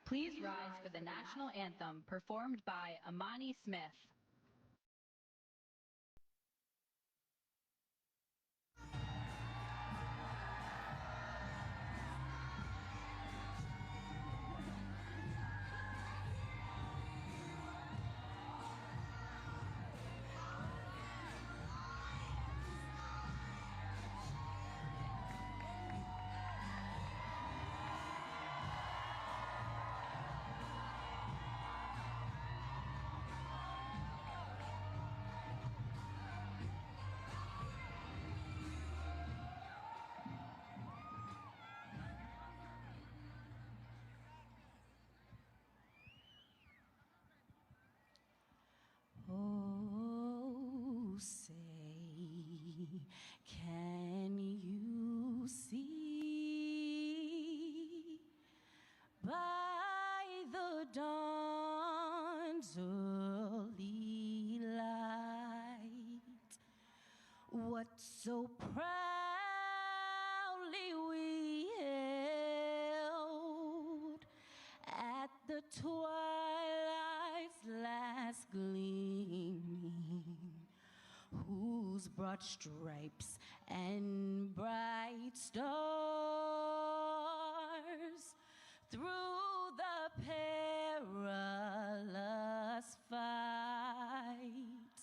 Please rise for the national anthem performed by Amani Smith. Oh, say, can you see by the dawn's early light what so proudly we held at the twilight's last gleaming, whose broad stripes and bright stars through the perilous fight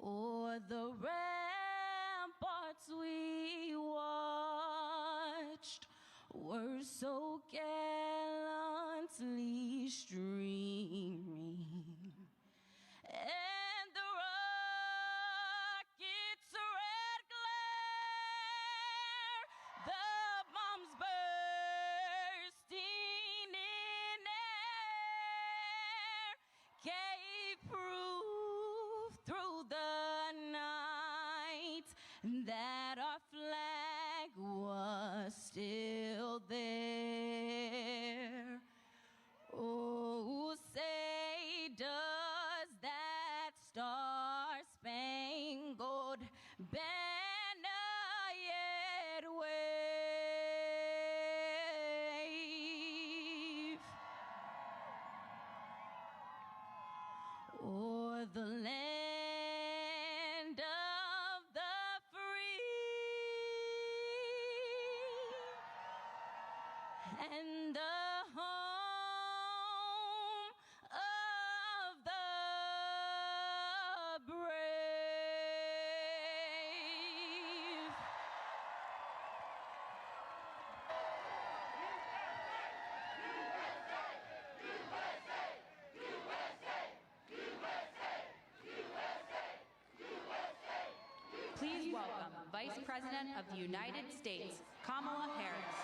o'er the ramparts we watched were so gallantly streaming, and the rocket's red glare, the bombs bursting in air, gave proof through the night that our flag was still there. Oh, say, does that star-spangled banner yet wave o'er the land of the free and the home of the brave? Please welcome Vice President of the United States, Kamala Harris.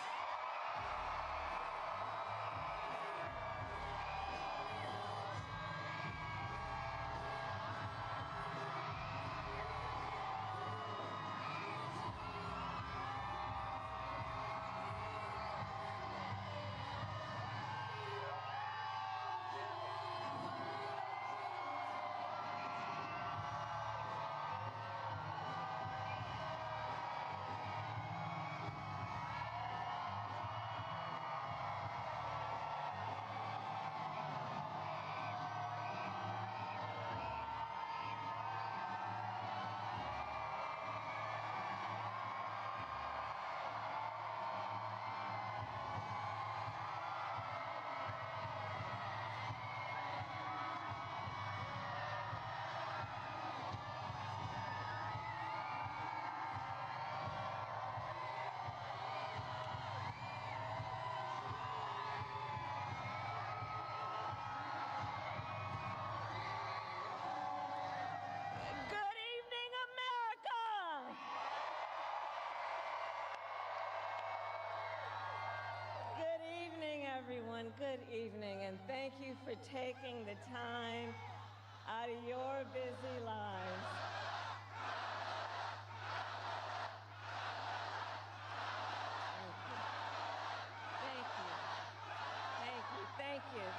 Everyone, good evening, and thank you for taking the time out of your busy lives.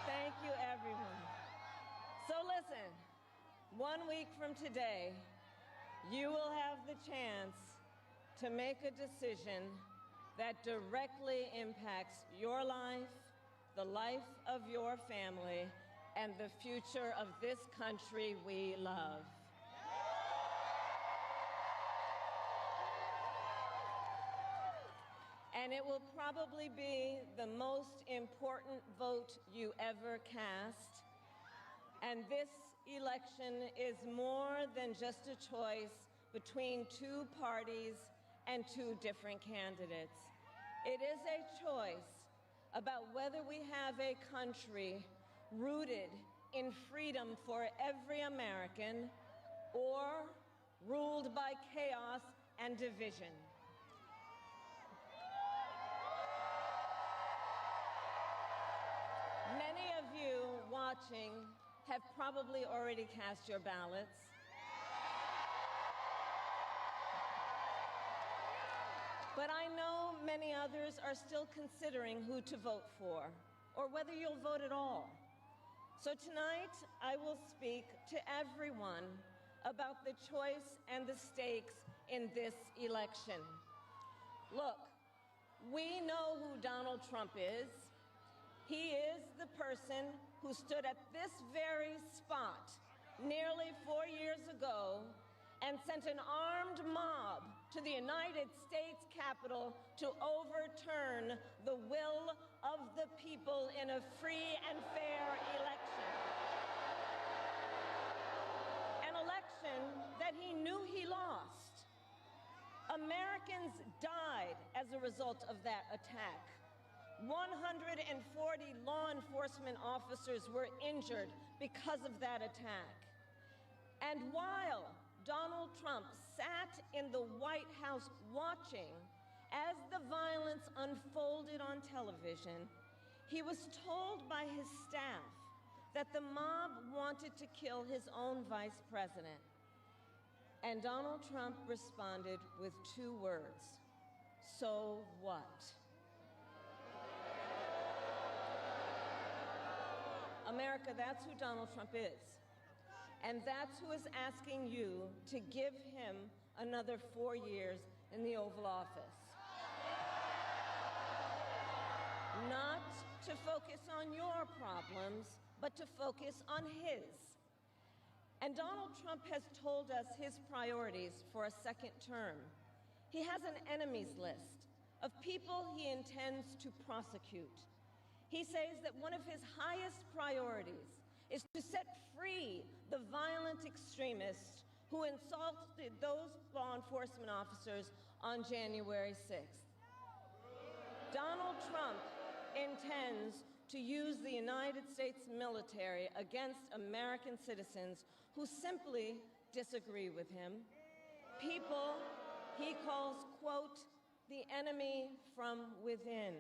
Thank you, everyone. So listen, 1 week from today, you will have the chance to make a decision that directly impacts your life, the life of your family, and the future of this country we love. And it will probably be the most important vote you ever cast. And this election is more than just a choice between two parties and two different candidates. It is a choice about whether we have a country rooted in freedom for every American or ruled by chaos and division. Many of you watching have probably already cast your ballots. But I know many others are still considering who to vote for, or whether you'll vote at all. So tonight, I will speak to everyone about the choice and the stakes in this election. Look, we know who Donald Trump is. He is the person who stood at this very spot nearly 4 years ago and sent an armed mob to the United States Capitol to overturn the will of the people in a free and fair election. An election that he knew he lost. Americans died as a result of that attack. 140 law enforcement officers were injured because of that attack. And while Donald Trump sat in the White House watching as the violence unfolded on television, he was told by his staff that the mob wanted to kill his own vice president. And Donald Trump responded with 2 words: "So what?" America, that's who Donald Trump is. And that's who is asking you to give him another 4 years in the Oval Office. Not to focus on your problems, but to focus on his. And Donald Trump has told us his priorities for a second term. He has an enemies list of people he intends to prosecute. He says that one of his highest priorities is to set free the violent extremists who insulted those law enforcement officers on January 6th. Donald Trump intends to use the United States military against American citizens who simply disagree with him. People he calls, quote, the enemy from within.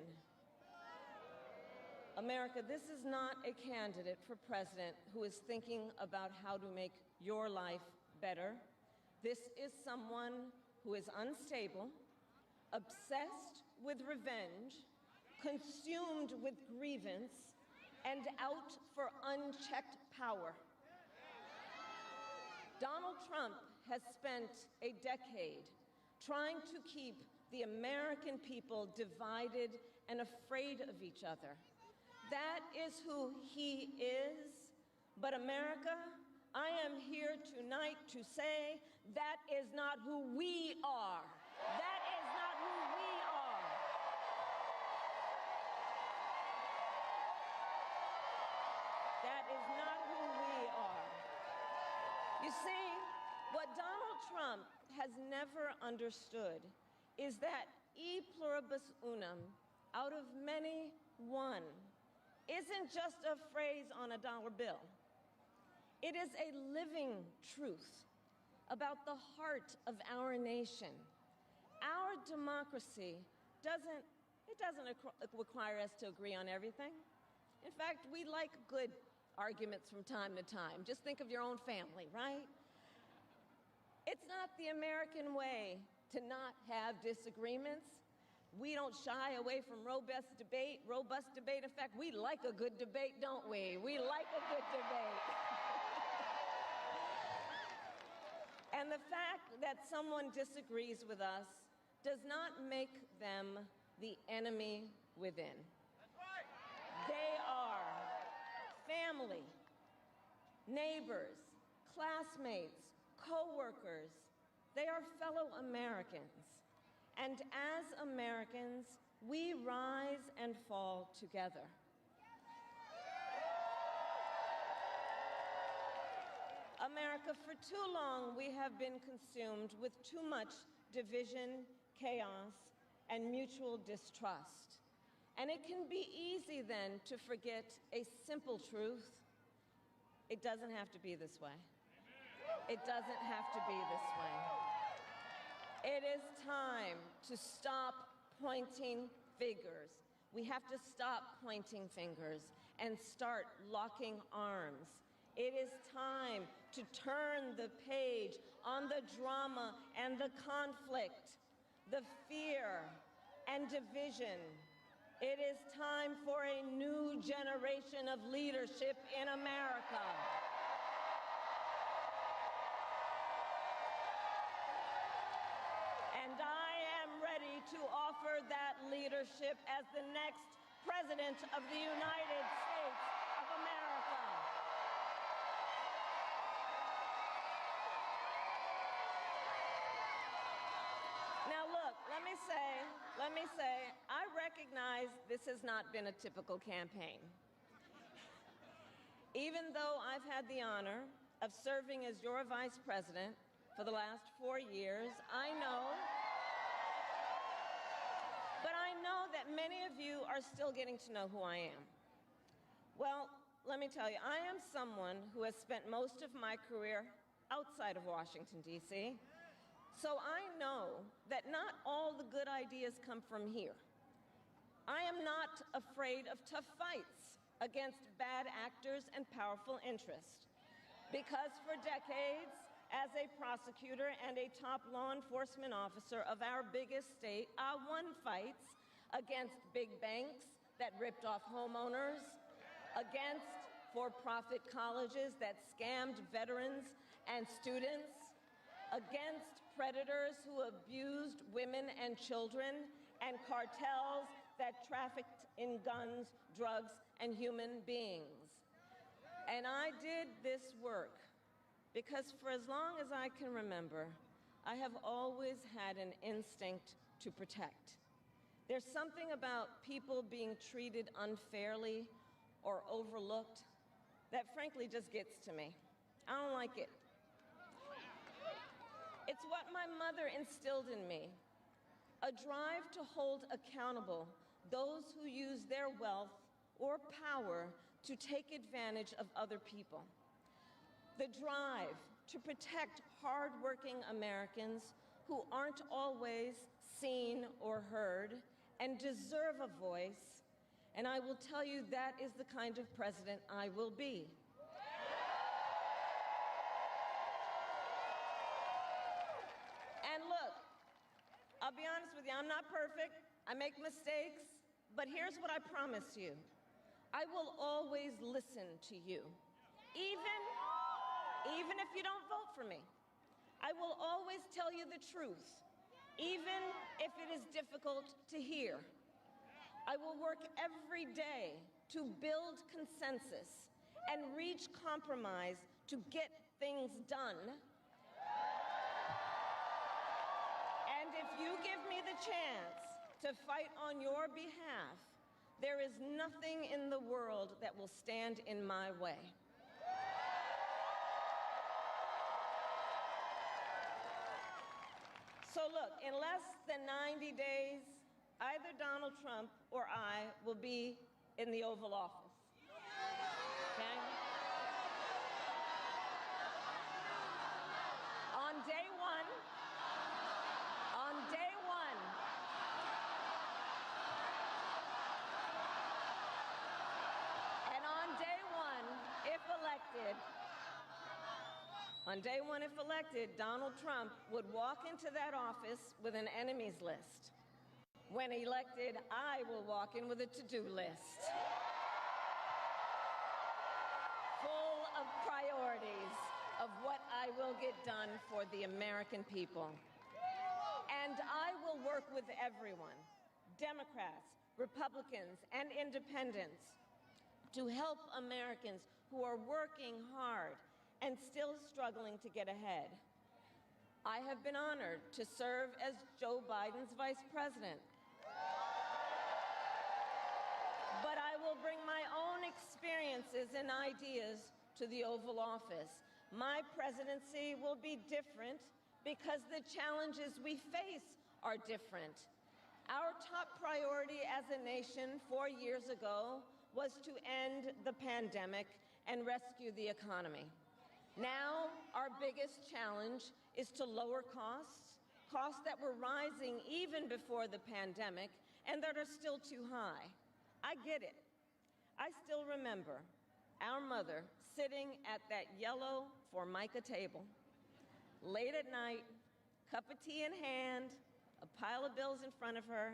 America, this is not a candidate for president who is thinking about how to make your life better. This is someone who is unstable, obsessed with revenge, consumed with grievance, and out for unchecked power. Donald Trump has spent a decade trying to keep the American people divided and afraid of each other. That is who he is. But America, I am here tonight to say that is not who we are. That is not who we are. That is not who we are. You see, what Donald Trump has never understood is that e pluribus unum, out of many, one, isn't just a phrase on a dollar bill. It is a living truth about the heart of our nation. Our democracy doesn't require us to agree on everything. In fact, we like good arguments from time to time. Just think of your own family, right? It's not the American way to not have disagreements. We don't shy away from robust debate. In fact, we like a good debate, don't we? We like a good debate. And the fact that someone disagrees with us does not make them the enemy within. That's right. They family, neighbors, classmates, co-workers. They are fellow Americans. And as Americans, we rise and fall together. America, for too long, we have been consumed with too much division, chaos, and mutual distrust. And it can be easy then to forget a simple truth. It doesn't have to be this way. It doesn't have to be this way. It is time to stop pointing fingers. We have to stop pointing fingers and start locking arms. It is time to turn the page on the drama and the conflict, the fear and division. It is time for a new generation of leadership in America. And I am ready to offer that leadership as the next President of the United States of America. Now look, let me say, I recognize this has not been a typical campaign. Even though I've had the honor of serving as your vice president for the last 4 years, I know that many of you are still getting to know who I am. Well, let me tell you, I am someone who has spent most of my career outside of Washington, D.C., so I know that not all the good ideas come from here. I am not afraid of tough fights against bad actors and powerful interests, because for decades, as a prosecutor and a top law enforcement officer of our biggest state, I won fights against big banks that ripped off homeowners, against for-profit colleges that scammed veterans and students, against predators who abused women and children, and cartels that trafficked in guns, drugs, and human beings. And I did this work because for as long as I can remember, I have always had an instinct to protect. There's something about people being treated unfairly or overlooked that frankly just gets to me. I don't like it. It's what my mother instilled in me, a drive to hold accountable those who use their wealth or power to take advantage of other people. The drive to protect hardworking Americans who aren't always seen or heard and deserve a voice, and I will tell you that is the kind of president I will be. And look, I'll be honest with you, I'm not perfect, I make mistakes, but here's what I promise you. I will always listen to you, even if you don't vote for me. I will always tell you the truth, even if it is difficult to hear. I will work every day to build consensus and reach compromise to get things done. And if you give me the chance to fight on your behalf, there is nothing in the world that will stand in my way. So look, in less than 90 days, either Donald Trump or I will be in the Oval Office. Okay? On day one, and on day one, if elected, Donald Trump would walk into that office with an enemies list. When elected, I will walk in with a to-do list, full of priorities of what I will get done for the American people. And I will work with everyone, Democrats, Republicans, and independents, to help Americans who are working hard and still struggling to get ahead. I have been honored to serve as Joe Biden's vice president. But I will bring my own experiences and ideas to the Oval Office. My presidency will be different because the challenges we face are different. Our top priority as a nation 4 years ago was to end the pandemic and rescue the economy. Now, our biggest challenge is to lower costs that were rising even before the pandemic and that are still too high. I get it. I still remember our mother sitting at that yellow Formica table, late at night, cup of tea in hand, a pile of bills in front of her,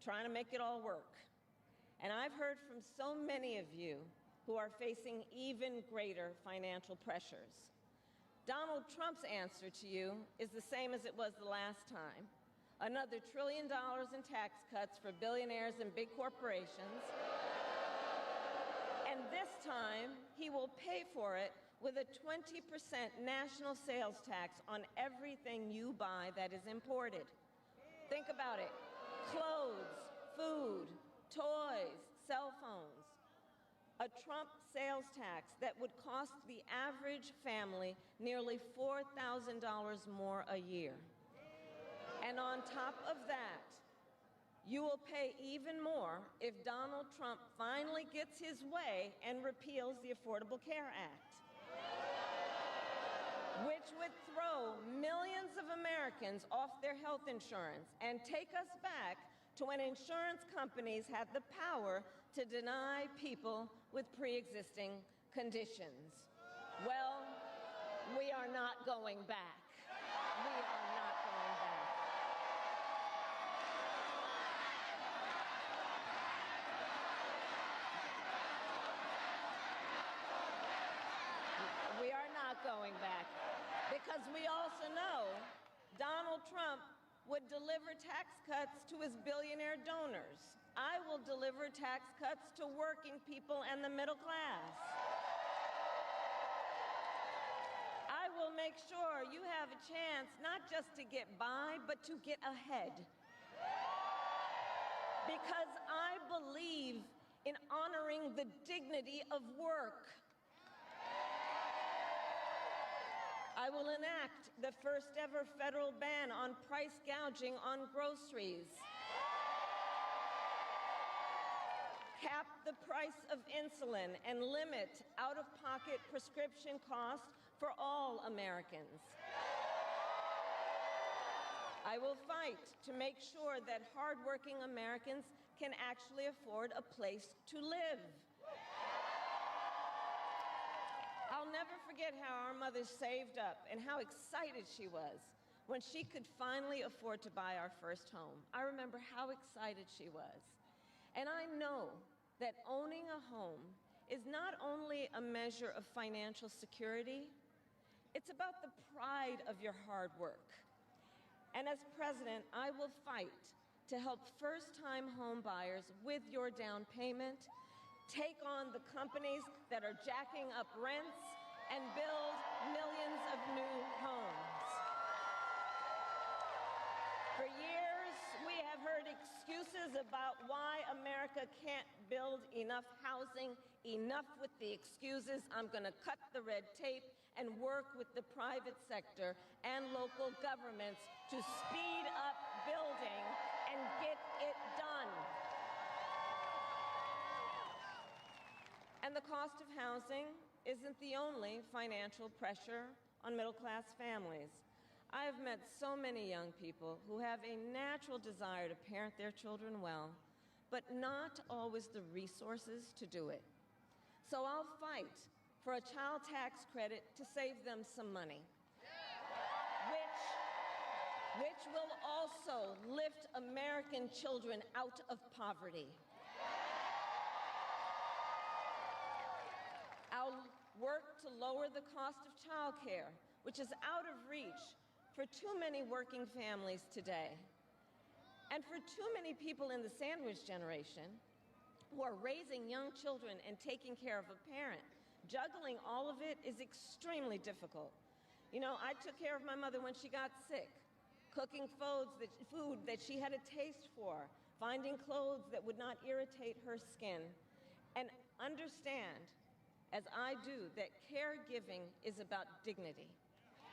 trying to make it all work. And I've heard from so many of you who are facing even greater financial pressures. Donald Trump's answer to you is the same as it was the last time. Another $1 trillion in tax cuts for billionaires and big corporations. And this time, he will pay for it with a 20% national sales tax on everything you buy that is imported. Think about it. Clothes, food, toys, cell phones. A Trump sales tax that would cost the average family nearly $4,000 more a year. And on top of that, you will pay even more if Donald Trump finally gets his way and repeals the Affordable Care Act, which would throw millions of Americans off their health insurance and take us back to when insurance companies had the power to deny people with pre-existing conditions. Well, we are not going back. We are not going back. We are not going back because we also know Donald Trump would deliver tax cuts to his billionaire donors. I will deliver tax cuts to working people and the middle class. I will make sure you have a chance not just to get by, but to get ahead. Because I believe in honoring the dignity of work. I will enact the first ever federal ban on price gouging on groceries. Cap the price of insulin and limit out-of-pocket prescription costs for all Americans. I will fight to make sure that hardworking Americans can actually afford a place to live. I'll never forget how our mother saved up and how excited she was when she could finally afford to buy our first home. I remember how excited she was. And I know that owning a home is not only a measure of financial security, it's about the pride of your hard work. And as president, I will fight to help first-time home buyers with your down payment, take on the companies that are jacking up rents, and build millions of new homes. For years, we have heard excuses about why America can't build enough housing. Enough with the excuses. I'm going to cut the red tape and work with the private sector and local governments to speed up building and get it done. And the cost of housing isn't the only financial pressure on middle-class families. I have met so many young people who have a natural desire to parent their children well, but not always the resources to do it. So I'll fight for a child tax credit to save them some money, which will also lift American children out of poverty. I'll work to lower the cost of childcare, which is out of reach for too many working families today. And for too many people in the sandwich generation, who are raising young children and taking care of a parent. Juggling all of it is extremely difficult. You know, I took care of my mother when she got sick, cooking food that she had a taste for, finding clothes that would not irritate her skin. And understand, as I do, that caregiving is about dignity.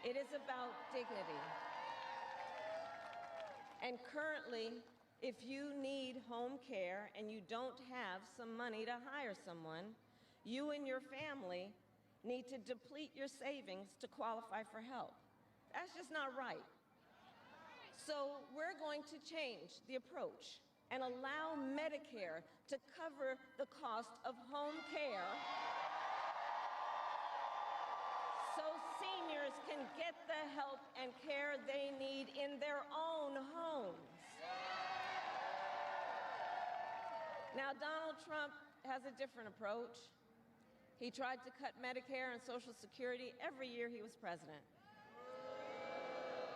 It is about dignity. And currently, if you need home care and you don't have some money to hire someone, you and your family need to deplete your savings to qualify for help. That's just not right. So we're going to change the approach and allow Medicare to cover the cost of home care so seniors can get the help and care they need in their own homes. Now, Donald Trump has a different approach. He tried to cut Medicare and Social Security every year he was president.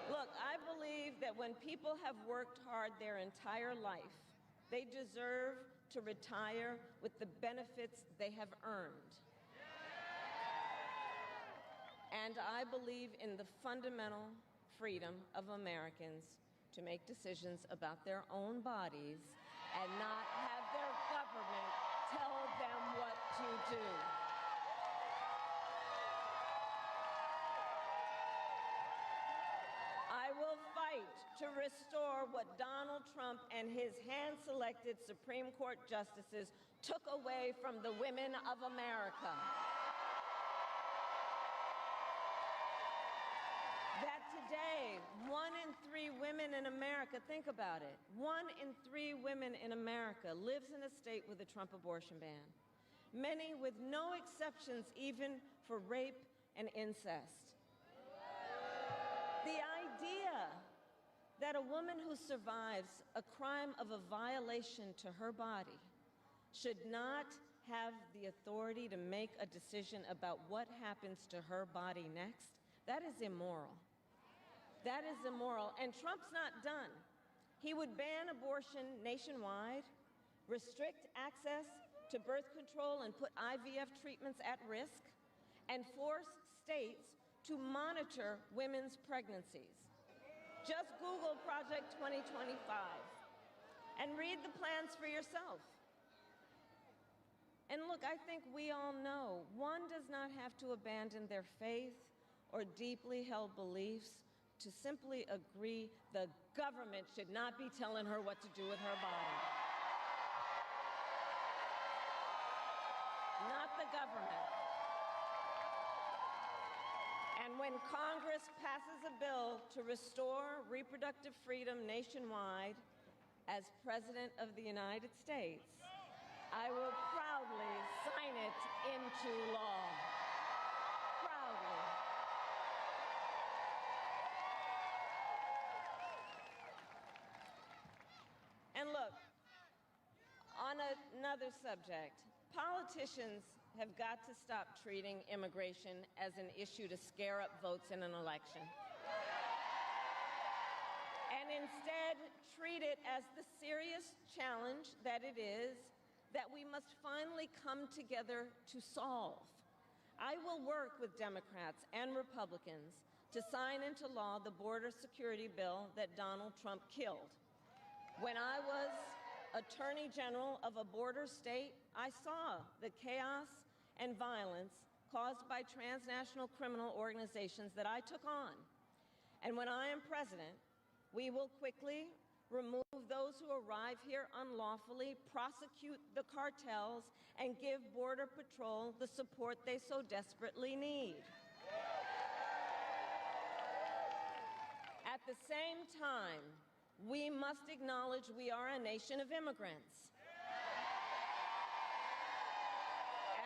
Look, I believe that when people have worked hard their entire life, they deserve to retire with the benefits they have earned. And I believe in the fundamental freedom of Americans to make decisions about their own bodies and not have their government tell them what to do. I will fight to restore what Donald Trump and his hand-selected Supreme Court justices took away from the women of America. That today, 1 in 3 women in America, think about it, 1 in 3 women in America lives in a state with a Trump abortion ban, many with no exceptions even for rape and incest. The idea that a woman who survives a crime of a violation to her body should not have the authority to make a decision about what happens to her body next, that is immoral. That is immoral. And Trump's not done. He would ban abortion nationwide, restrict access to birth control and put IVF treatments at risk, and force states to monitor women's pregnancies. Just Google Project 2025 and read the plans for yourself. And look, I think we all know one does not have to abandon their faith or deeply held beliefs to simply agree the government should not be telling her what to do with her body. Not the government. And when Congress passes a bill to restore reproductive freedom nationwide, as President of the United States, I will proudly sign it into law. Proudly. And look, on another subject, politicians have got to stop treating immigration as an issue to scare up votes in an election. And instead, treat it as the serious challenge that it is that we must finally come together to solve. I will work with Democrats and Republicans to sign into law the border security bill that Donald Trump killed. When I was Attorney General of a border state, I saw the chaos and violence caused by transnational criminal organizations that I took on. And when I am president, we will quickly remove those who arrive here unlawfully, prosecute the cartels, and give Border Patrol the support they so desperately need. At the same time, we must acknowledge we are a nation of immigrants.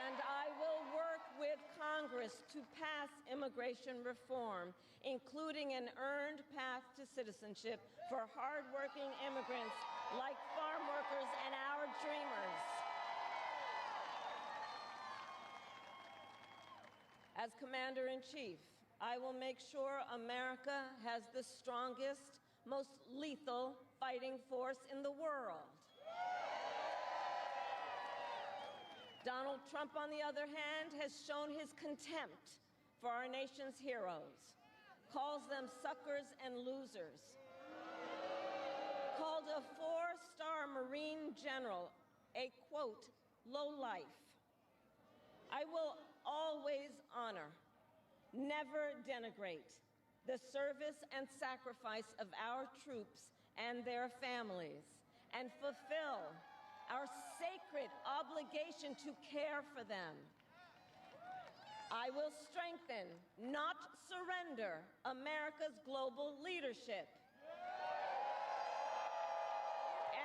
And I will work with Congress to pass immigration reform, including an earned path to citizenship for hardworking immigrants like farm workers and our dreamers. As Commander-in-Chief, I will make sure America has the strongest, most lethal fighting force in the world. Donald Trump, on the other hand, has shown his contempt for our nation's heroes, calls them suckers and losers, called a four-star Marine general a, quote, lowlife. I will always honor, never denigrate, the service and sacrifice of our troops and their families, and fulfill our sacred obligation to care for them. I will strengthen, not surrender, America's global leadership.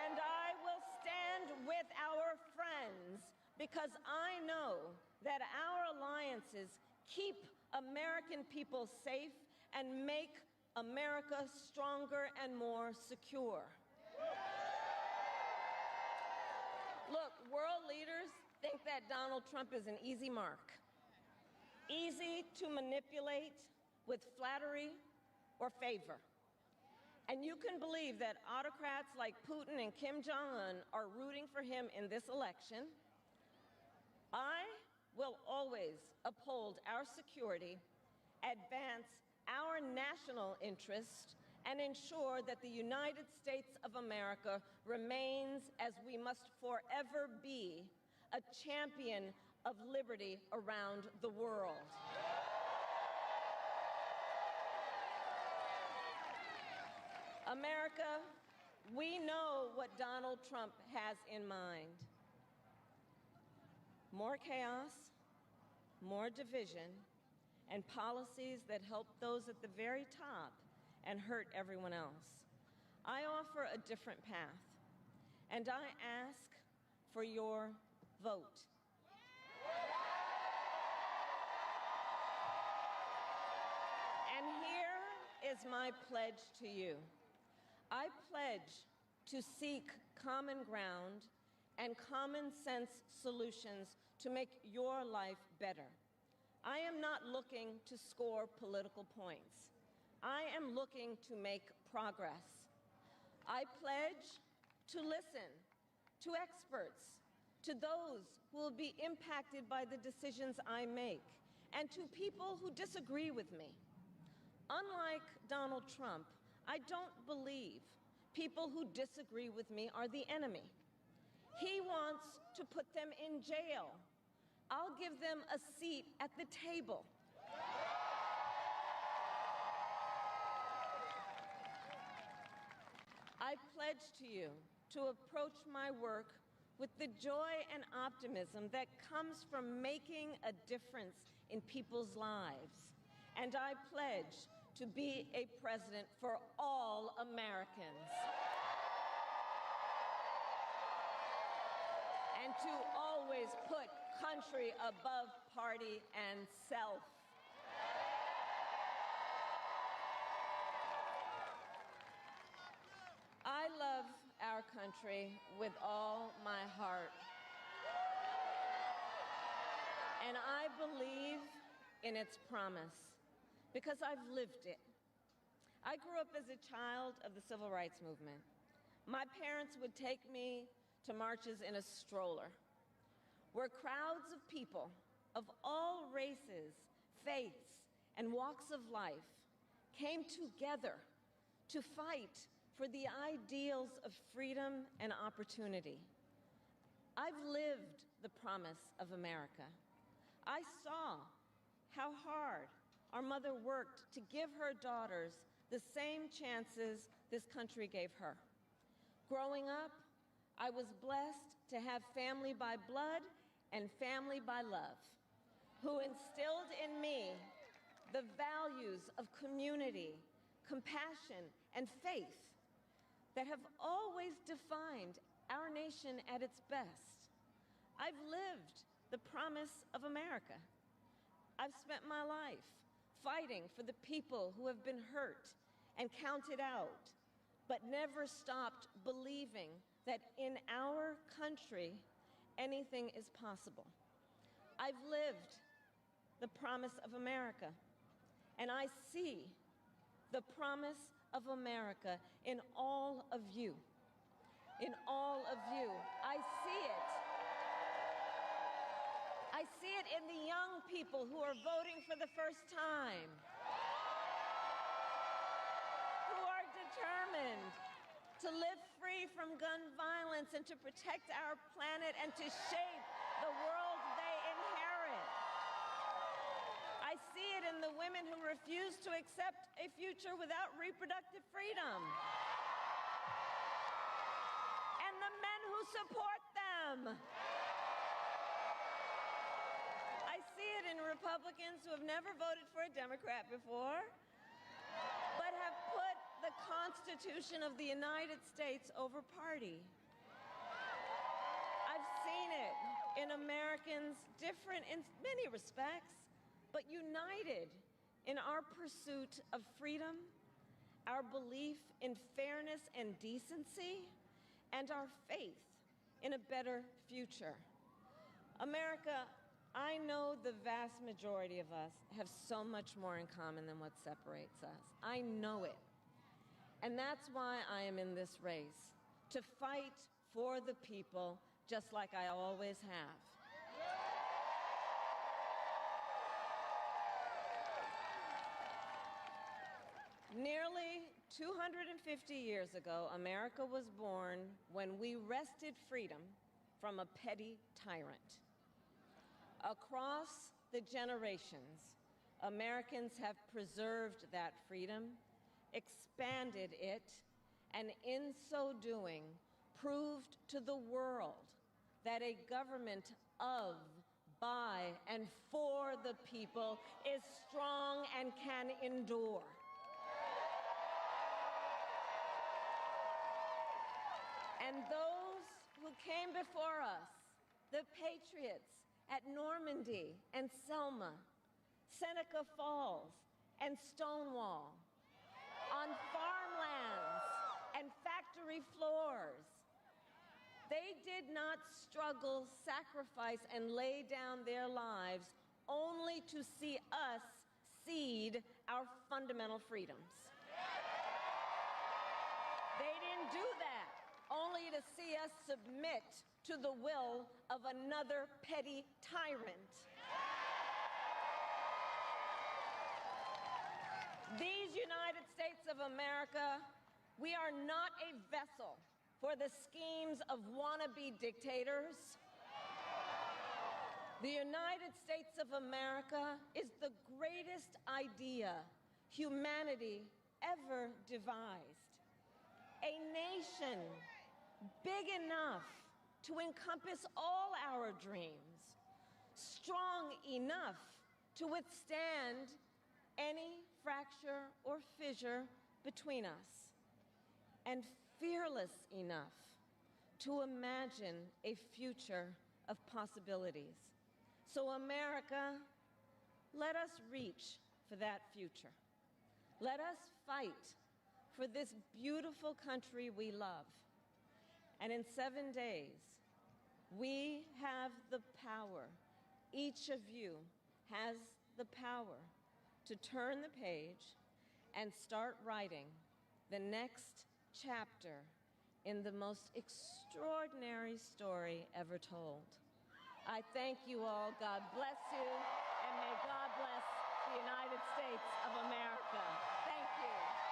And I will stand with our friends because I know that our alliances keep American people safe and make America stronger and more secure. Look, world leaders think that Donald Trump is an easy mark, easy to manipulate with flattery or favor. And you can believe that autocrats like Putin and Kim Jong-un are rooting for him in this election. I will always uphold our security, advance our national interest, and ensure that the United States of America remains, as we must forever be, a champion of liberty around the world. America, we know what Donald Trump has in mind. More chaos, more division, and policies that help those at the very top and hurt everyone else. I offer a different path, and I ask for your vote. And here is my pledge to you. I pledge to seek common ground and common sense solutions to make your life better. I am not looking to score political points. I am looking to make progress. I pledge to listen to experts, to those who will be impacted by the decisions I make, and to people who disagree with me. Unlike Donald Trump, I don't believe people who disagree with me are the enemy. He wants to put them in jail. I'll give them a seat at the table. I pledge to you to approach my work with the joy and optimism that comes from making a difference in people's lives. And I pledge to be a president for all Americans. And to always put country above party and self. I love our country with all my heart. And I believe in its promise because I've lived it. I grew up as a child of the Civil Rights Movement. My parents would take me to marches in a stroller, where crowds of people of all races, faiths, and walks of life came together to fight for the ideals of freedom and opportunity. I've lived the promise of America. I saw how hard our mother worked to give her daughters the same chances this country gave her. Growing up, I was blessed to have family by blood and family by love, who instilled in me the values of community, compassion, and faith that have always defined our nation at its best. I've lived the promise of America. I've spent my life fighting for the people who have been hurt and counted out, but never stopped believing that in our country, anything is possible. I've lived the promise of America, and I see the promise of America in all of you. In all of you. I see it I see it in the young people who are voting for the first time, who are determined to live free from gun violence and to protect our planet and to shape the world they inherit. I see it in the women who refuse to accept a future without reproductive freedom, and the men who support them. I see it in Republicans who have never voted for a Democrat before, but have put the Constitution of the United States over party. I've seen it in Americans different in many respects, but united in our pursuit of freedom, our belief in fairness and decency, and our faith in a better future. America, I know the vast majority of us have so much more in common than what separates us. I know it. And that's why I am in this race, to fight for the people, just like I always have. Nearly 250 years ago, America was born when we wrested freedom from a petty tyrant. Across the generations, Americans have preserved that freedom, expanded it, and in so doing, proved to the world that a government of, by, and for the people is strong and can endure. And those who came before us, the patriots at Normandy and Selma, Seneca Falls and Stonewall, on farmlands and factory floors, they did not struggle, sacrifice, and lay down their lives only to see us cede our fundamental freedoms. They didn't do that only to see us submit to the will of another petty tyrant. These United States of America, we are not a vessel for the schemes of wannabe dictators. The United States of America is the greatest idea humanity ever devised. A nation big enough to encompass all our dreams, strong enough to withstand any fracture or fissure between us, and fearless enough to imagine a future of possibilities. So America, let us reach for that future. Let us fight for this beautiful country we love. And in 7 days, we have the power, each of you has the power to turn the page and start writing the next chapter in the most extraordinary story ever told. I thank you all. God bless you, and may God bless the United States of America. Thank you.